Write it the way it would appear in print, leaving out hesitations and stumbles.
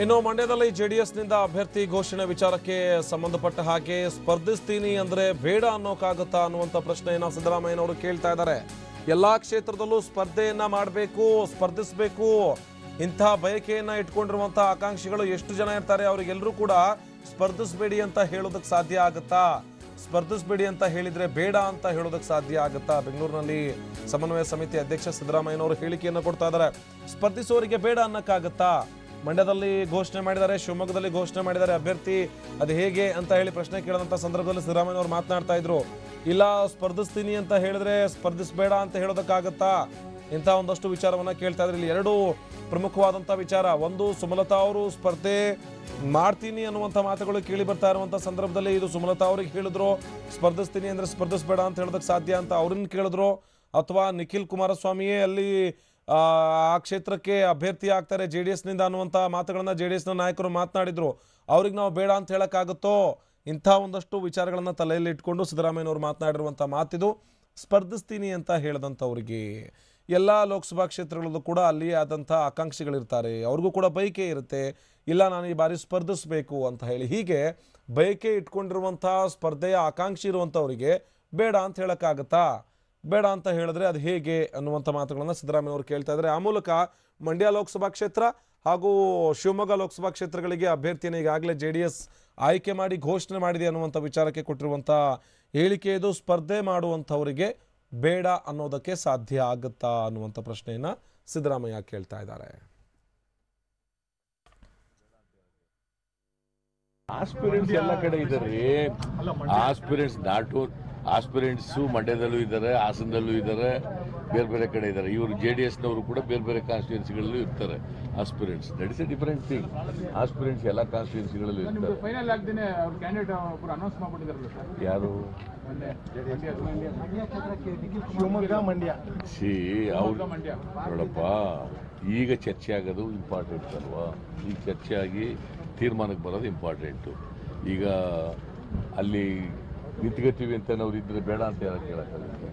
ಇನ್ನು ಮಂಡ್ಯದಲ್ಲಿ ಜೆಡಿಎಸ್ನಿಂದ ಅಭ್ಯರ್ಥಿ ಘೋಷಣೆ ವಿಚಾರಕ್ಕೆ ಸಂಬಂಧಪಟ್ಟ ಹಾಗೆ ಸ್ಪರ್ಧಿಸ್ತೀನಿ ಅಂದ್ರೆ ಬೇಡ ಅನ್ನೋಕ್ಕಾಗುತ್ತಾ ಅನ್ನುವಂಥ ಪ್ರಶ್ನೆಯನ್ನ ಸಿದ್ದರಾಮಯ್ಯನವರು ಕೇಳ್ತಾ ಇದ್ದಾರೆ. ಎಲ್ಲಾ ಕ್ಷೇತ್ರದಲ್ಲೂ ಸ್ಪರ್ಧೆಯನ್ನ ಮಾಡಬೇಕು, ಸ್ಪರ್ಧಿಸಬೇಕು, ಇಂತಹ ಬಯಕೆಯನ್ನ ಇಟ್ಕೊಂಡಿರುವಂತಹ ಆಕಾಂಕ್ಷಿಗಳು ಎಷ್ಟು ಜನ ಇರ್ತಾರೆ, ಅವರಿಗೆಲ್ಲರೂ ಕೂಡ ಸ್ಪರ್ಧಿಸಬೇಡಿ ಅಂತ ಹೇಳೋದಕ್ಕೆ ಸಾಧ್ಯ ಆಗುತ್ತಾ? ಸ್ಪರ್ಧಿಸಬೇಡಿ ಅಂತ ಹೇಳಿದ್ರೆ ಬೇಡ ಅಂತ ಹೇಳೋದಕ್ಕೆ ಸಾಧ್ಯ ಆಗುತ್ತಾ? ಬೆಂಗಳೂರಿನಲ್ಲಿ ಸಮನ್ವಯ ಸಮಿತಿ ಅಧ್ಯಕ್ಷ ಸಿದ್ದರಾಮಯ್ಯನವರು ಹೇಳಿಕೆಯನ್ನು ಕೊಡ್ತಾ ಇದ್ದಾರೆ. ಸ್ಪರ್ಧಿಸೋರಿಗೆ ಬೇಡ ಅನ್ನಕ್ಕಾಗತ್ತಾ? ಮಂಡ್ಯದಲ್ಲಿ ಘೋಷಣೆ ಮಾಡಿದ್ದಾರೆ, ಶಿವಮೊಗ್ಗದಲ್ಲಿ ಘೋಷಣೆ ಮಾಡಿದ್ದಾರೆ ಅಭ್ಯರ್ಥಿ, ಅದು ಹೇಗೆ ಅಂತ ಹೇಳಿ ಪ್ರಶ್ನೆ ಕೇಳಿದಂಥ ಸಂದರ್ಭದಲ್ಲಿ ಸಿದ್ದರಾಮಯ್ಯನವರು ಮಾತನಾಡ್ತಾ ಇದ್ರು. ಇಲ್ಲ ಸ್ಪರ್ಧಿಸ್ತೀನಿ ಅಂತ ಹೇಳಿದ್ರೆ ಸ್ಪರ್ಧಿಸಬೇಡ ಅಂತ ಹೇಳೋದಕ್ಕಾಗತ್ತಾ? ಇಂಥ ಒಂದಷ್ಟು ವಿಚಾರವನ್ನ ಕೇಳ್ತಾ ಇದ್ರು. ಇಲ್ಲಿ ಎರಡು ಪ್ರಮುಖವಾದಂಥ ವಿಚಾರ. ಒಂದು, ಸುಮಲತಾ ಅವರು ಸ್ಪರ್ಧೆ ಮಾಡ್ತೀನಿ ಅನ್ನುವಂಥ ಮಾತುಗಳು ಕೇಳಿ ಬರ್ತಾ ಇರುವಂಥ ಸಂದರ್ಭದಲ್ಲಿ ಇದು ಸುಮಲತಾ ಅವ್ರಿಗೆ ಹೇಳಿದ್ರು ಸ್ಪರ್ಧಿಸ್ತೀನಿ ಅಂದ್ರೆ ಸ್ಪರ್ಧಿಸಬೇಡ ಅಂತ ಹೇಳೋದಕ್ಕೆ ಸಾಧ್ಯ ಅಂತ ಅವ್ರನ್ನ ಕೇಳಿದ್ರು, ಅಥವಾ ನಿಖಿಲ್ ಕುಮಾರಸ್ವಾಮಿಯೇ ಅಲ್ಲಿ ಆ ಕ್ಷೇತ್ರಕ್ಕೆ ಅಭ್ಯರ್ಥಿ ಆಗ್ತಾರೆ ಜೆಡಿಎಸ್ನಿಂದ ಅನ್ನುವಂಥ ಮಾತುಗಳನ್ನ ಜೆಡಿಎಸ್ನ ನಾಯಕರು ಮಾತನಾಡಿದ್ರು. ಅವ್ರಿಗೆ ನಾವು ಬೇಡ ಅಂತ ಹೇಳಕ್ಕಾಗುತ್ತೋ? ಇಂಥ ಒಂದಷ್ಟು ವಿಚಾರಗಳನ್ನ ತಲೆಯಲ್ಲಿ ಇಟ್ಕೊಂಡು ಸಿದ್ದರಾಮಯ್ಯನವರು ಮಾತನಾಡಿರುವಂಥ ಮಾತಿದು. ಸ್ಪರ್ಧಿಸ್ತೀನಿ ಅಂತ ಹೇಳಿದಂಥವ್ರಿಗೆ ಎಲ್ಲ ಲೋಕಸಭಾ ಕ್ಷೇತ್ರಗಳಲ್ಲೂ ಕೂಡ ಅಲ್ಲಿ ಆದಂಥ ಆಕಾಂಕ್ಷಿಗಳಿರ್ತಾರೆ, ಅವ್ರಿಗೂ ಕೂಡ ಬಯಕೆ ಇರುತ್ತೆ, ಇಲ್ಲ ನಾನು ಈ ಬಾರಿ ಸ್ಪರ್ಧಿಸಬೇಕು ಅಂತ ಹೇಳಿ. ಹೀಗೆ ಬಯಕೆ ಇಟ್ಕೊಂಡಿರುವಂಥ ಸ್ಪರ್ಧೆಯ ಆಕಾಂಕ್ಷಿ ಇರುವಂಥವರಿಗೆ ಬೇಡ ಅಂತ ಹೇಳಕ್ಕಾಗತ್ತಾ? ಬೇಡ ಅಂತ ಹೇಳಿದ್ರೆ ಅದು ಹೇಗೆ ಅನ್ನುವಂಥ ಮಾತುಗಳನ್ನು ಸಿದ್ದರಾಮಯ್ಯವರು ಕೇಳ್ತಾ ಇದ್ದಾರೆ. ಆ ಮೂಲಕ ಮಂಡ್ಯ ಲೋಕಸಭಾ ಕ್ಷೇತ್ರ ಹಾಗೂ ಶಿವಮೊಗ್ಗ ಲೋಕಸಭಾ ಕ್ಷೇತ್ರಗಳಿಗೆ ಅಭ್ಯರ್ಥಿಯನ್ನು ಈಗಾಗಲೇ ಜೆಡಿಎಸ್ ಆಯ್ಕೆ ಮಾಡಿ ಘೋಷಣೆ ಮಾಡಿದೆ ಅನ್ನುವಂಥ ವಿಚಾರಕ್ಕೆ ಕೊಟ್ಟಿರುವಂಥ ಹೇಳಿಕೆ ಇದು. ಸ್ಪರ್ಧೆ ಮಾಡುವಂಥವರಿಗೆ ಬೇಡ ಅನ್ನೋದಕ್ಕೆ ಸಾಧ್ಯ ಆಗುತ್ತಾ ಅನ್ನುವಂಥ ಪ್ರಶ್ನೆಯನ್ನ ಸಿದ್ದರಾಮಯ್ಯ ಕೇಳ್ತಾ ಇದ್ದಾರೆ. ಆಸ್ಪಿರೆಂಟ್ಸ್ ಎಲ್ಲ ಕಡೆ ಇದ್ದಾರೆ. ಆಸ್ಪಿರೆಂಟ್ಸು ಮಂಡ್ಯದಲ್ಲೂ ಇದ್ದಾರೆ, ಹಾಸನದಲ್ಲೂ ಇದ್ದಾರೆ, ಬೇರೆ ಬೇರೆ ಕಡೆ ಇದ್ದಾರೆ. ಇವರು JDSನವರು ಕೂಡ ಬೇರೆ ಬೇರೆ ಕಾನ್ಸ್ಟಿಟ್ಯೂನ್ಸಿಗಳಲ್ಲೂ ಇರ್ತಾರೆ. Aspirants that is A different thing. Aspirants ಎಲ್ಲ ಕಾನ್ಸ್ಟಿಟ್ಯೂನ್ಸಿಗಳಲ್ಲೂ ಇರ್ತಾರೆ. ಫೈನಲ್ ಆಗದೇನೆ ಅವ್ರ ಕ್ಯಾಂಡಿಡೇಟ್ ಒಬ್ಬರು ಅನೌನ್ಸ್ ಮಾಡ್ಬಿಟ್ಟಿದ್ದಾರಲ್ಲ ಸರ್. ಯಾರು? ಶಿವಮೊಗ್ಗ ಮಂಡ್ಯ. ನೋಡಪ್ಪ, ಈಗ ಚರ್ಚೆ ಆಗೋದು ಇಂಪಾರ್ಟೆಂಟ್ ಅಲ್ವಾ? ಈಗ ಚರ್ಚೆ ಆಗಿ ತೀರ್ಮಾನಕ್ಕೆ ಬರೋದು ಇಂಪಾರ್ಟೆಂಟು. ಈಗ ಅಲ್ಲಿ ನಿಂತ್ಕೋತೀವಿ ಅಂತ ನಾವು ಇದ್ರೆ ಬೇಡ ಅಂತ ಹೇಳಕ್ಕಾಗುತ್ತೆ.